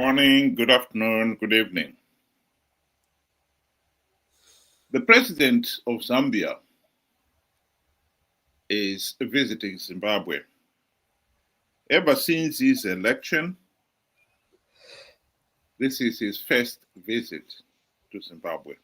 morning, good afternoon, good evening. The president of Zambia is visiting Zimbabwe. Ever since his election, this is his first visit to Zimbabwe.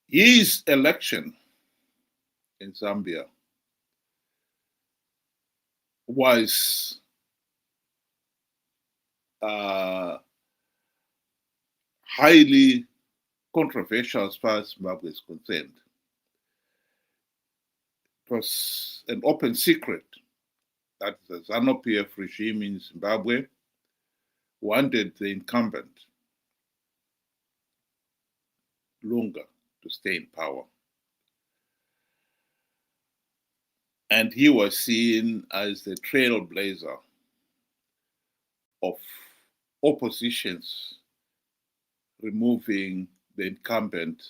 His election in Zambia was highly controversial as far as Zimbabwe is concerned. It was an open secret that the ZANU-PF regime in Zimbabwe wanted the incumbent Lunga to stay in power. And he was seen as the trailblazer of oppositions removing the incumbent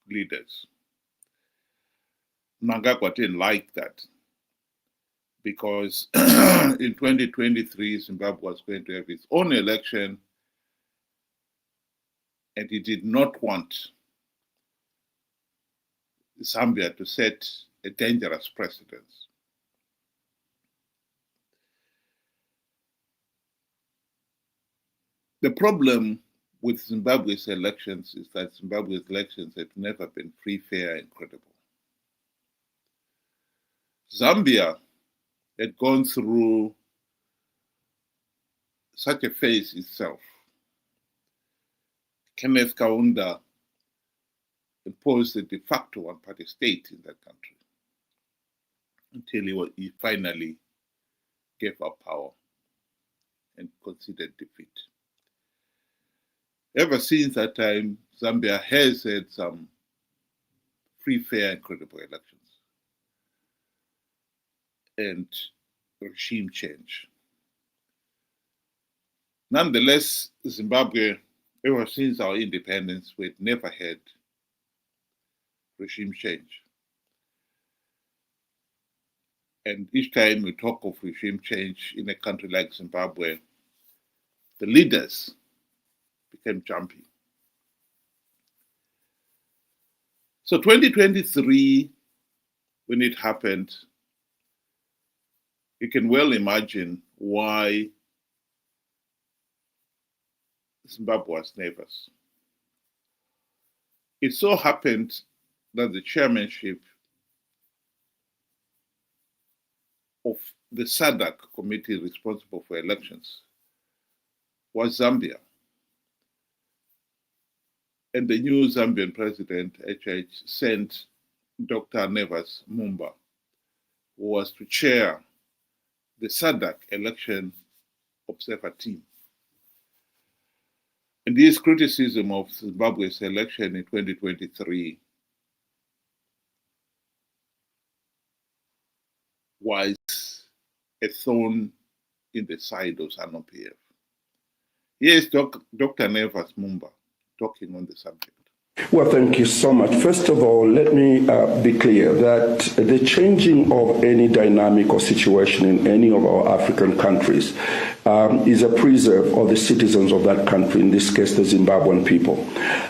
leaders. Mnangagwa didn't like that because in 2023, Zimbabwe was going to have its own election, and he did not want Zambia to set a dangerous precedent. The problem with Zimbabwe's elections is that Zimbabwe's elections have never been free, fair, and credible. Zambia had gone through such a phase itself. Kenneth Kaunda imposed a de facto one-party state in that country until he finally gave up power and conceded defeat. Ever since that time, Zambia has had some free, fair, and credible elections and regime change. Nonetheless, Zimbabwe, ever since our independence, we had never had regime change. And each time we talk of regime change in a country like Zimbabwe, the leaders became jumpy. So 2023, when it happened, you can well imagine why Zimbabwe was nervous. It so happened that the chairmanship of the SADC committee responsible for elections was Zambia. And the new Zambian president, HH, sent Dr. Nevas Mumba, who was to chair the SADC election observer team. And his criticism of Zimbabwe's election in 2023 was a thorn in the side of ZANU-PF. Here's Dr. Nevas Mumba talking on the subject. Well, thank you so much. First of all, let me be clear that the changing of any dynamic or situation in any of our African countries is a preserve of the citizens of that country, in this case, the Zimbabwean people.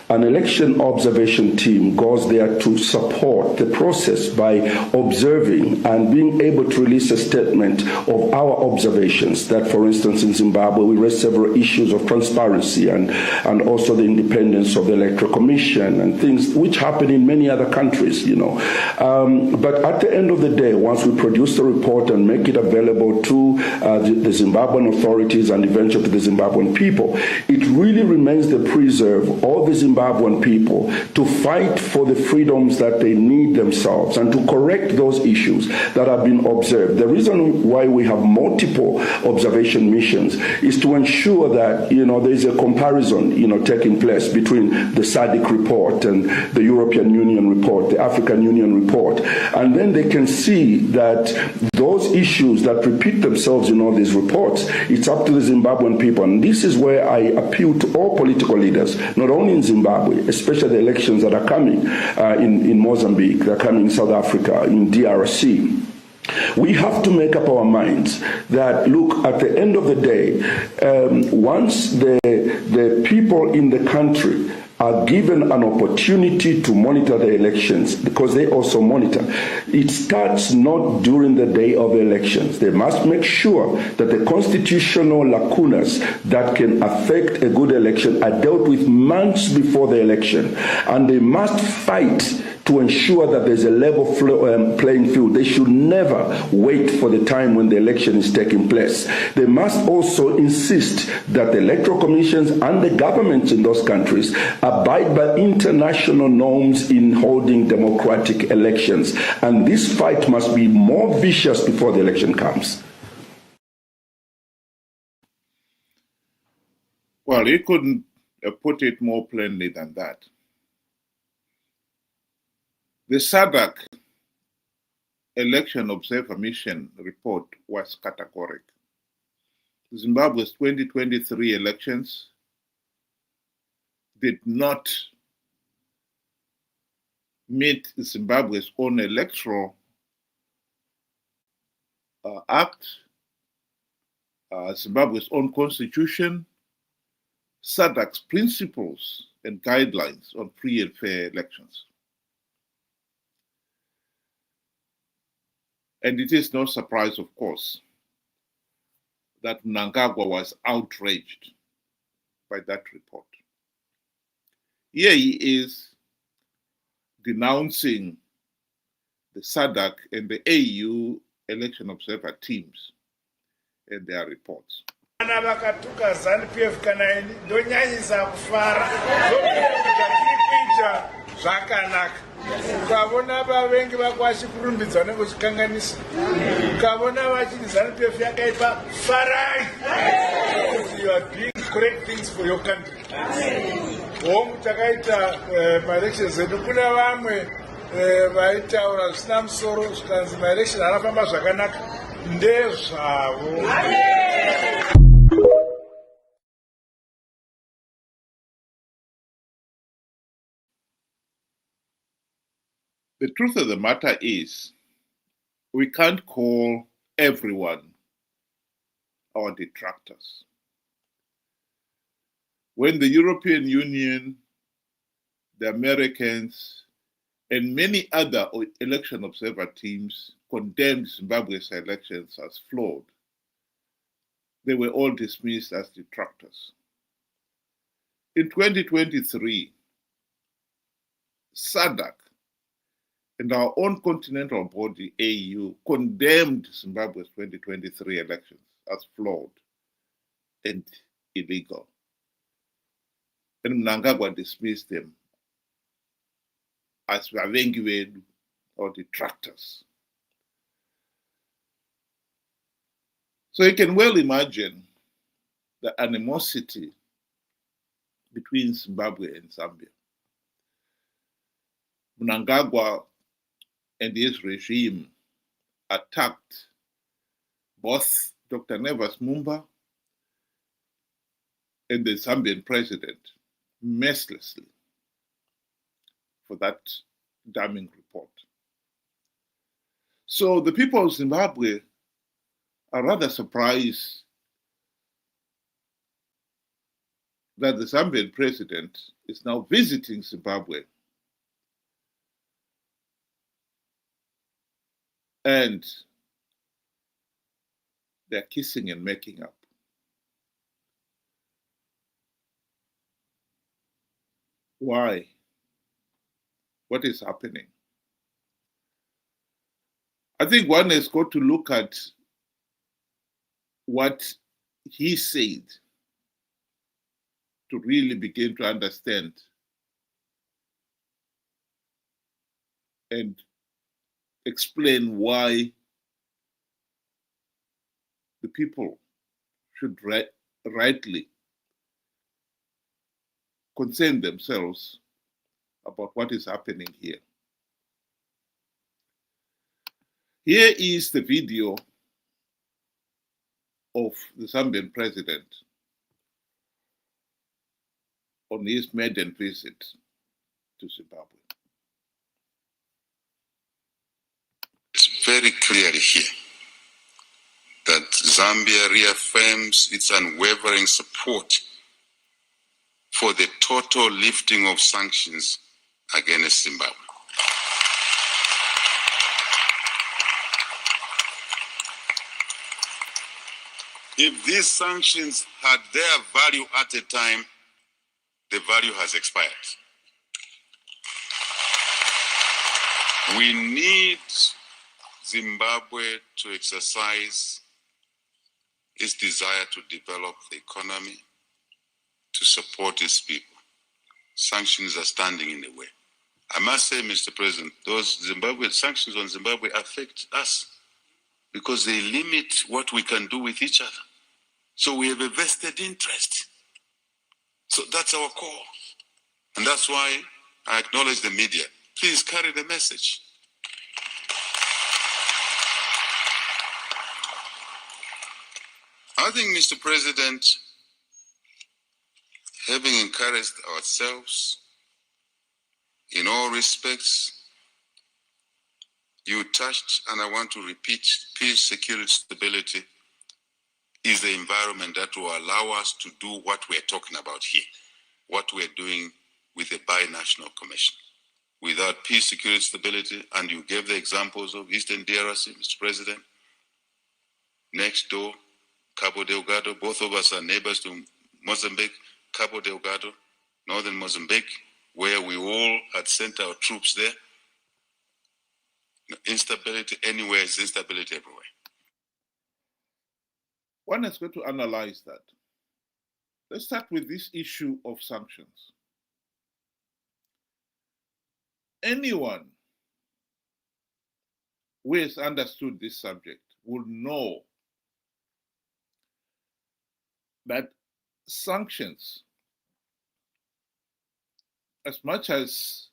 An election observation team goes there to support the process by observing and being able to release a statement of our observations that, for instance, in Zimbabwe, we raised several issues of transparency and also the independence of the Electoral Commission and things which happen in many other countries, But at the end of the day, once we produce the report and make it available to the Zimbabwean authorities and eventually to the Zimbabwean people, it really remains the preserve of the Zimbabwean people to fight for the freedoms that they need themselves and to correct those issues that have been observed. The reason why we have multiple observation missions is to ensure that, there is a comparison, taking place between the SADC report and the European Union report, the African Union report, and then they can see that those issues that repeat themselves in all these reports, it's up to the Zimbabwean people. And this is where I appeal to all political leaders, not only in Zimbabwe, especially the elections that are coming in Mozambique, that are coming in South Africa, in DRC. We have to make up our minds that, look, at the end of the day, once the people in the country are given an opportunity to monitor the elections, because they also monitor, it starts not during the day of elections. They must make sure that the constitutional lacunas that can affect a good election are dealt with months before the election. And they must fight to ensure that there's a level playing field. They should never wait for the time when the election is taking place. They must also insist that the electoral commissions and the governments in those countries abide by international norms in holding democratic elections. And this fight must be more vicious before the election comes. Well, you couldn't put it more plainly than that. The SADC Election Observer Mission report was categorical. Zimbabwe's 2023 elections did not meet Zimbabwe's own electoral act, Zimbabwe's own constitution, SADC's principles and guidelines on free and fair elections. And it is no surprise, of course, that Mnangagwa was outraged by that report. Here he is denouncing the SADC and the AU election observer teams and their reports. Ukavona vavengi vakwasi kurumbidzwa nekuchikanganisa, ukavona vachiti ZANU-PF yakaipa farai, you are doing correct things for your country. Hongu takaita maelections edu, kuna vamwe vaitaura zvisina musoro zvikanzi maelections anafamba zvakanaka, ndezvavo. The truth of the matter is, we can't call everyone our detractors. When the European Union, the Americans, and many other election observer teams condemned Zimbabwe's elections as flawed, they were all dismissed as detractors. In 2023, SADC and our own continental body, AU, condemned Zimbabwe's 2023 elections as flawed and illegal. And Mnangagwa dismissed them as vavengi or detractors. So you can well imagine the animosity between Zimbabwe and Zambia. Mnangagwa and his regime attacked both Dr. Nevas Mumba and the Zambian president mercilessly for that damning report. So the people of Zimbabwe are rather surprised that the Zambian president is now visiting Zimbabwe and they're kissing and making up. Why? What is happening? I think one has got to look at what he said to really begin to understand and explain why the people should rightly concern themselves about what is happening here. Here is the video of the Zambian president on his maiden visit to Zimbabwe. It's very clearly here that Zambia reaffirms its unwavering support for the total lifting of sanctions against Zimbabwe. If these sanctions had their value at a time, the value has expired. We need Zimbabwe to exercise its desire to develop the economy, to support its people. Sanctions are standing in the way. I must say, Mr. President, those sanctions on Zimbabwe affect us because they limit what we can do with each other. So we have a vested interest. So that's our call. And that's why I acknowledge the media. Please carry the message. I think, Mr. President, having encouraged ourselves in all respects, you touched, and I want to repeat, peace, security, stability is the environment that will allow us to do what we're talking about here, what we're doing with the binational commission. Without peace, security, stability, and you gave the examples of Eastern DRC, Mr. President, next door, Cabo Delgado, both of us are neighbors to Mozambique, Cabo Delgado, northern Mozambique, where we all had sent our troops there. Instability anywhere is instability everywhere. One has got to analyze that. Let's start with this issue of sanctions. Anyone who has understood this subject will know that sanctions, as much as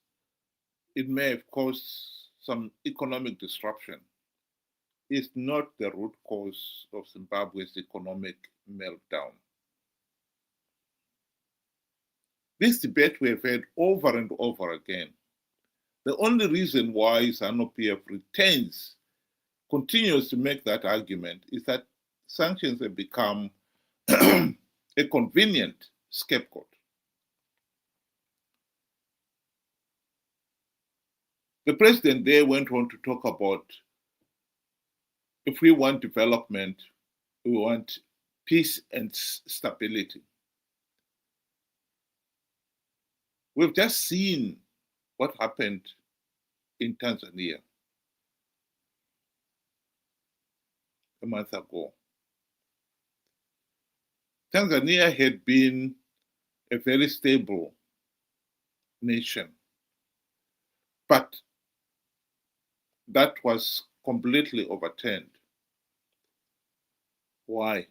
it may have caused some economic disruption, is not the root cause of Zimbabwe's economic meltdown. This debate we have had over and over again. The only reason why ZANU-PF continues to make that argument is that sanctions have become a convenient scapegoat. The president there went on to talk about if we want development, we want peace and stability. We've just seen what happened in Tanzania a month ago. Tanzania had been a very stable nation, but that was completely overturned. Why?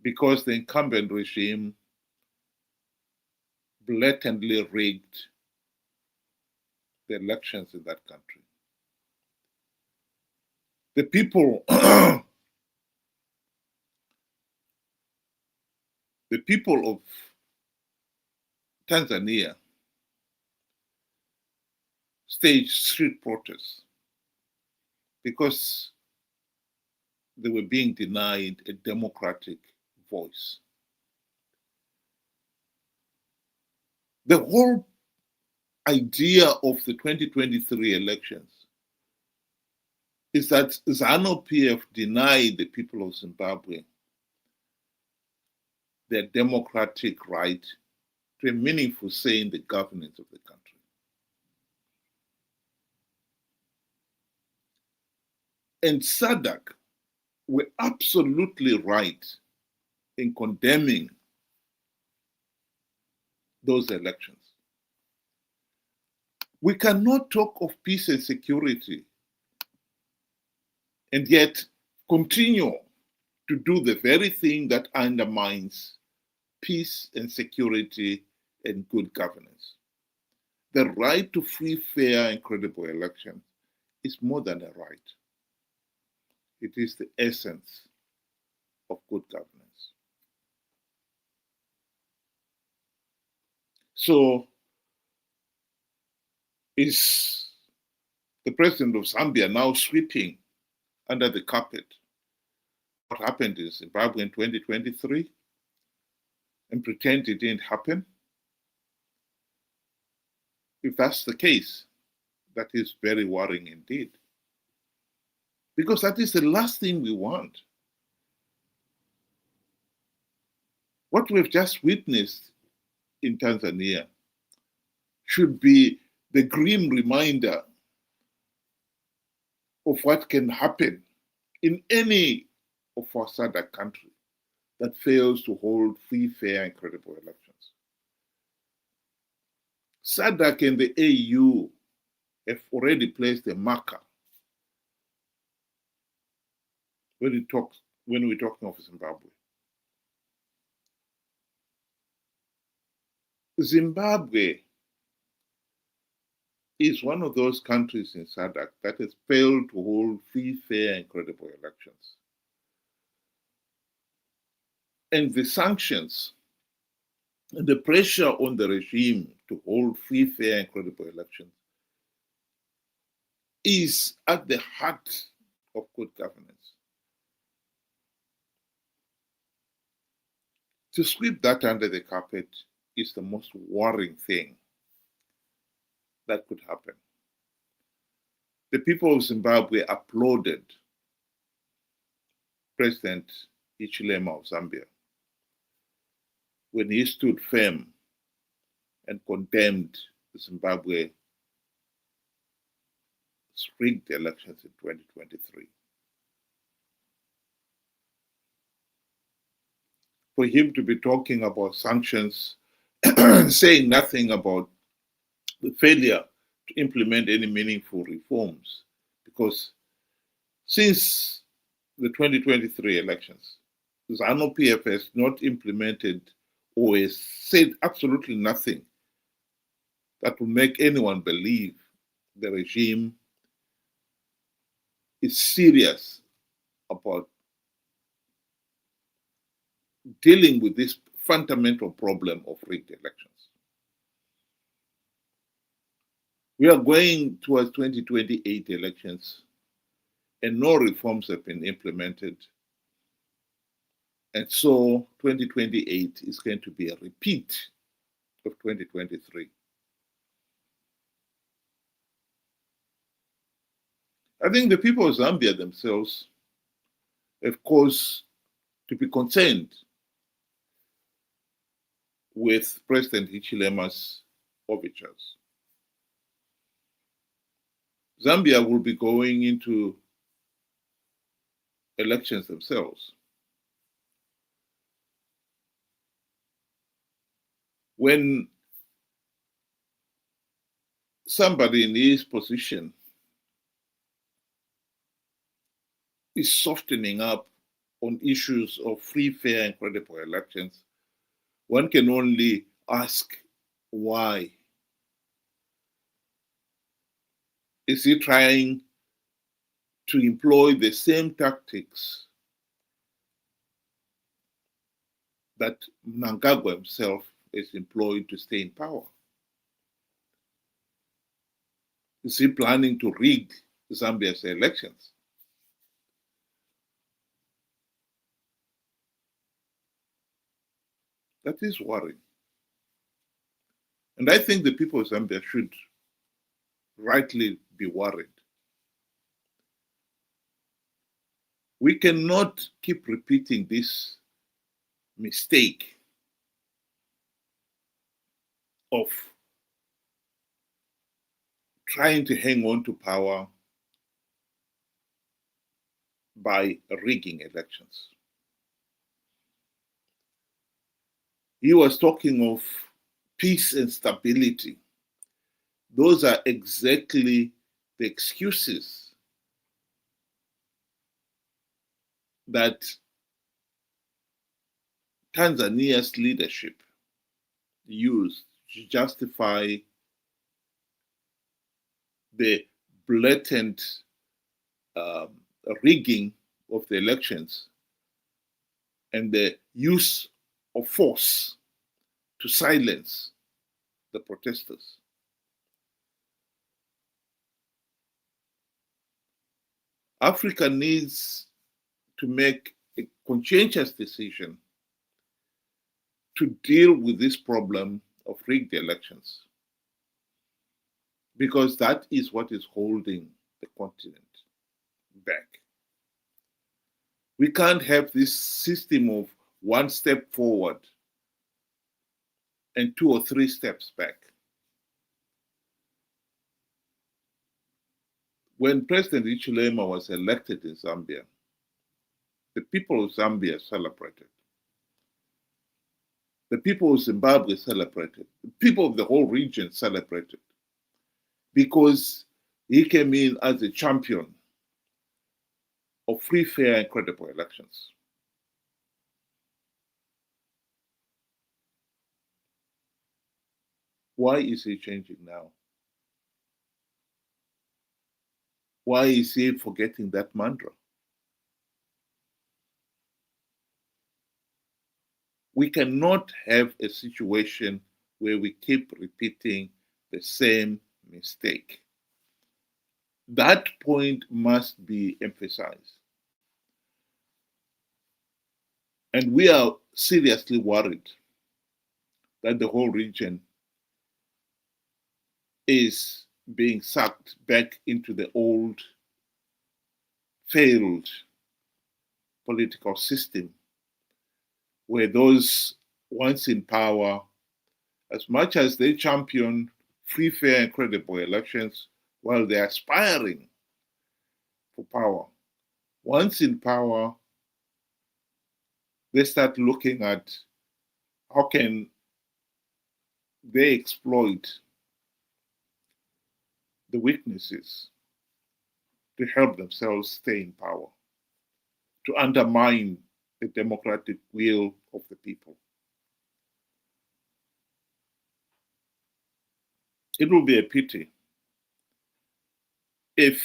Because the incumbent regime blatantly rigged the elections in that country. The people, the people of Tanzania staged street protests because they were being denied a democratic voice. The whole idea of the 2023 elections is that ZANU-PF denied the people of Zimbabwe their democratic right to a meaningful say in the governance of the country. And SADC were absolutely right in condemning those elections. We cannot talk of peace and security and yet continue to do the very thing that undermines peace and security and good governance. The right to free, fair, and credible elections is more than a right. It is the essence of good governance. So, is the president of Zambia now sweeping under the carpet what happened in Zimbabwe in 2023 and pretend it didn't happen? If that's the case, that is very worrying indeed. Because that is the last thing we want. What we've just witnessed in Tanzania should be the grim reminder of what can happen in any of our SADC countries that fails to hold free, fair, and credible elections. SADC and the AU have already placed a marker when we're talking of Zimbabwe. Zimbabwe is one of those countries in SADC that has failed to hold free, fair, and credible elections. And the sanctions and the pressure on the regime to hold free, fair, and credible elections is at the heart of good governance. To sweep that under the carpet is the most worrying thing that could happen. The people of Zimbabwe applauded President Hichilema of Zambia when he stood firm and condemned Zimbabwe's rigged elections in 2023. For him to be talking about sanctions, saying nothing about the failure to implement any meaningful reforms, because since the 2023 elections, ZANU-PF has not implemented or has said absolutely nothing that will make anyone believe the regime is serious about dealing with this fundamental problem of rigged elections. We are going towards 2028 elections and no reforms have been implemented. And so 2028 is going to be a repeat of 2023. I think the people of Zambia themselves have cause to be concerned with President Hichilema's overtures. Zambia will be going into elections themselves. When somebody in his position is softening up on issues of free, fair, and credible elections, one can only ask why. Is he trying to employ the same tactics that Mnangagwa himself is employed to stay in power? Is he planning to rig Zambia's elections? That is worrying. And I think the people of Zambia should rightly be worried. We cannot keep repeating this mistake of trying to hang on to power by rigging elections. He was talking of peace and stability. Those are exactly the excuses that Tanzania's leadership used to justify the blatant rigging of the elections and the use of force to silence the protesters. Africa needs to make a conscientious decision to deal with this problem of rigged elections, because that is what is holding the continent back. We can't have this system of one step forward and 2 or 3 steps back. When President Hichilema was elected in Zambia, the people of Zambia celebrated. The people of Zimbabwe celebrated. The people of the whole region celebrated, because he came in as a champion of free, fair, and credible elections. Why is he changing now? Why is he forgetting that mantra? We cannot have a situation where we keep repeating the same mistake. That point must be emphasized. And we are seriously worried that the whole region is being sucked back into the old, failed political system, where those once in power, as much as they champion free, fair, and credible elections, while they're aspiring for power, once in power, they start looking at how can they exploit the weaknesses to help themselves stay in power, to undermine the democratic will of the people. It will be a pity if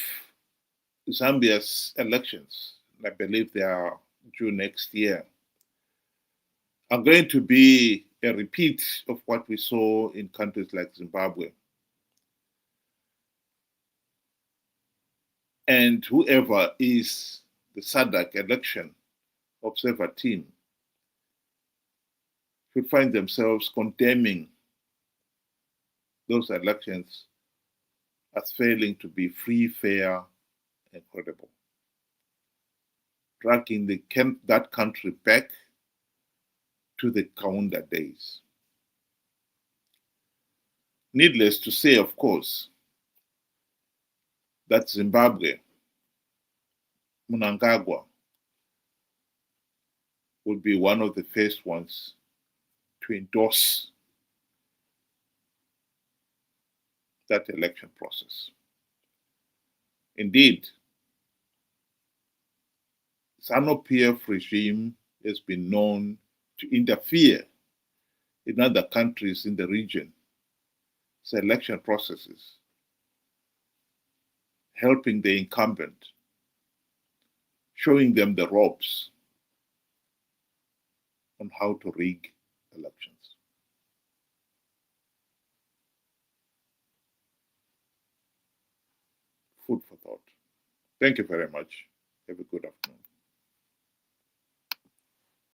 Zambia's elections, and I believe they are due next year, are going to be a repeat of what we saw in countries like Zimbabwe. And whoever is the SADC election observer team should find themselves condemning those elections as failing to be free, fair, and credible, dragging that country back to the Kaunda days. Needless to say, of course, that Zimbabwe, Mnangagwa, would be one of the first ones to endorse that election process. Indeed, ZANU-PF regime has been known to interfere in other countries in the region, election processes, helping the incumbent, showing them the ropes on how to rig elections. Food for thought. Thank you very much. Have a good afternoon.